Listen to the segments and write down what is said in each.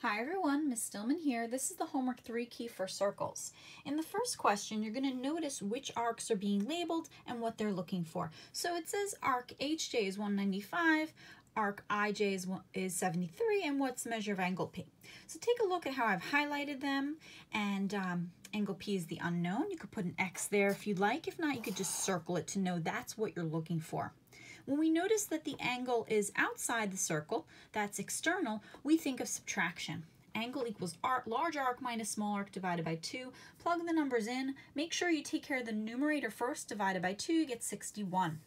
Hi everyone, Ms. Stillman here. This is the homework 3 key for circles. In the first question, you're going to notice which arcs are being labeled and what they're looking for. So it says arc HJ is 195, arc IJ is 73, and what's the measure of angle P? So take a look at how I've highlighted them, and angle P is the unknown. You could put an X there if you'd like. If not, you could just circle it to know that's what you're looking for. When we notice that the angle is outside the circle, that's external, we think of subtraction. Angle equals large arc minus small arc divided by 2. Plug the numbers in. Make sure you take care of the numerator first. Divided by 2, you get 61.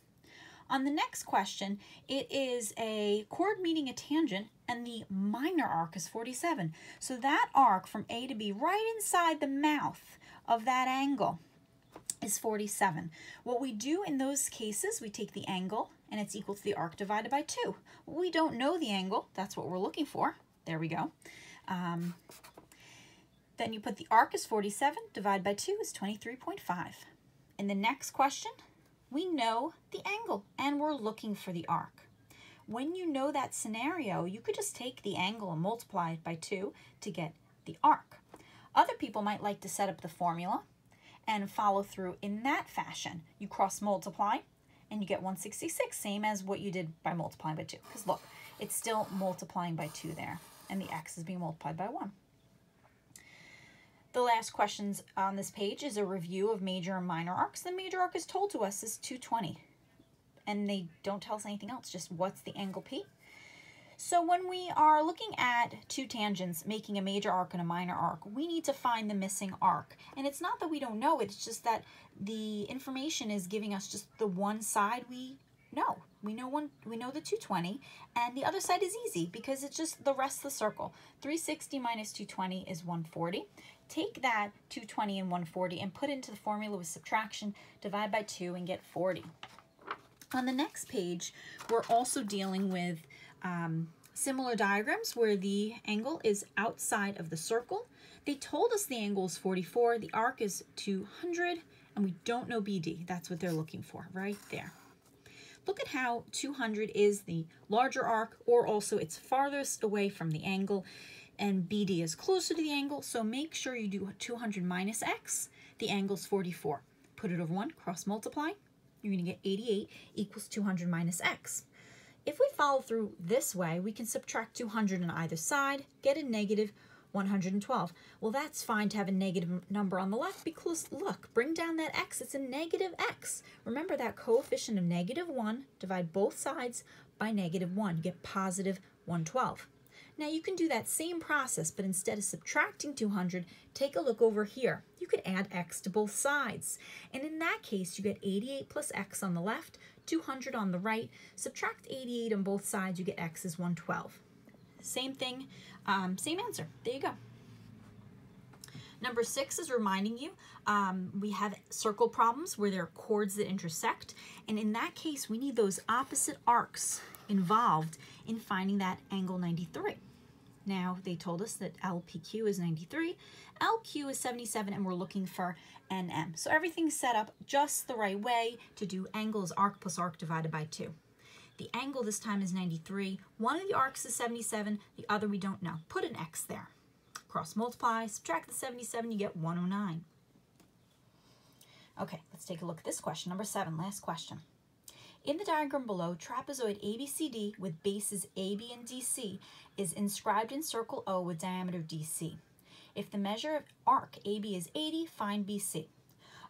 On the next question, it is a chord meeting a tangent, and the minor arc is 47. So that arc from A to B, right inside the mouth of that angle, is 47. What we do in those cases, we take the angle, and it's equal to the arc divided by 2. We don't know the angle. That's what we're looking for. There we go. Then you put the arc is 47, divided by 2 is 23.5. In the next question, we know the angle, and we're looking for the arc. When you know that scenario, you could just take the angle and multiply it by 2 to get the arc. Other people might like to set up the formula and follow through in that fashion. You cross multiply and you get 166, same as what you did by multiplying by 2. Because look, it's still multiplying by 2 there, and the x is being multiplied by 1. The last questions on this page is a review of major and minor arcs. The major arc is told to us is 220, and they don't tell us anything else, just what's the angle P. So when we are looking at two tangents making a major arc and a minor arc, we need to find the missing arc. And it's not that we don't know it, it's just that the information is giving us just the one side we know. We know the 220, and the other side is easy because it's just the rest of the circle. 360 minus 220 is 140. Take that 220 and 140 and put into the formula with subtraction, divide by 2 and get 40. On the next page, we're also dealing with similar diagrams where the angle is outside of the circle. They told us the angle is 44, the arc is 200, and we don't know BD. That's what they're looking for right there. Look at how 200 is the larger arc, or also it's farthest away from the angle, and BD is closer to the angle, so make sure you do 200 minus x. The angle is 44. Put it over 1, cross multiply. You're going to get 88 equals 200 minus x. If we follow through this way, we can subtract 200 on either side, get a negative 112. Well, that's fine to have a negative number on the left because, look, bring down that x. It's a negative x. Remember that coefficient of negative 1, divide both sides by negative 1. You get positive 112. Now, you can do that same process, but instead of subtracting 200, take a look over here. You could add x to both sides. And in that case, you get 88 plus x on the left, 200 on the right. Subtract 88 on both sides, you get x is 112. Same thing, same answer. There you go. Number 6 is reminding you we have circle problems where there are chords that intersect. And in that case, we need those opposite arcs involved in finding that angle 93. Now, they told us that LPQ is 93, LQ is 77, and we're looking for NM. So everything's set up just the right way to do angles arc plus arc divided by 2. The angle this time is 93. One of the arcs is 77, the other we don't know. Put an X there. Cross multiply, subtract the 77, you get 109. Okay, let's take a look at this question, number 7, last question. In the diagram below, trapezoid ABCD with bases AB and DC is inscribed in circle O with diameter DC. If the measure of arc AB is 80, find BC.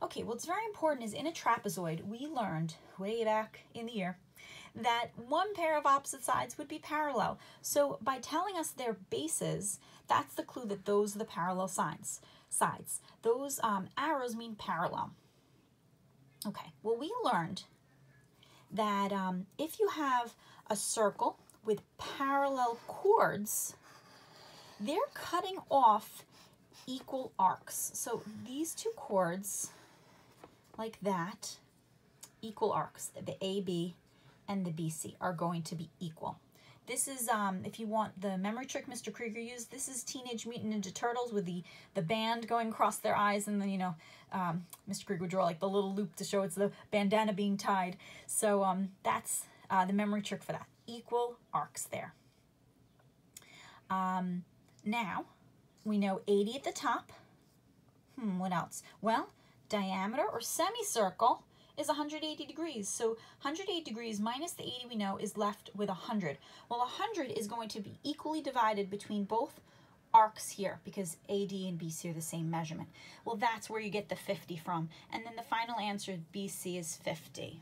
Okay, what's very important is in a trapezoid, we learned way back in the year that one pair of opposite sides would be parallel. So by telling us their bases, that's the clue that those are the parallel sides. Those arrows mean parallel. Okay, well, we learned that if you have a circle with parallel chords, they're cutting off equal arcs. So these two chords, like that, equal arcs, the AB and the BC are going to be equal. This is, if you want the memory trick Mr. Krieger used, this is Teenage Mutant Ninja Turtles with the band going across their eyes, and then, you know, Mr. Krieger would draw like the little loop to show it's the bandana being tied. So that's the memory trick for that. Equal arcs there. Now, we know 80 at the top. What else? Well, diameter or semicircle is 180 degrees. So 180 degrees minus the 80 we know is left with 100. Well, 100 is going to be equally divided between both arcs here because AD and BC are the same measurement. Well, that's where you get the 50 from. And then the final answer, BC, is 50.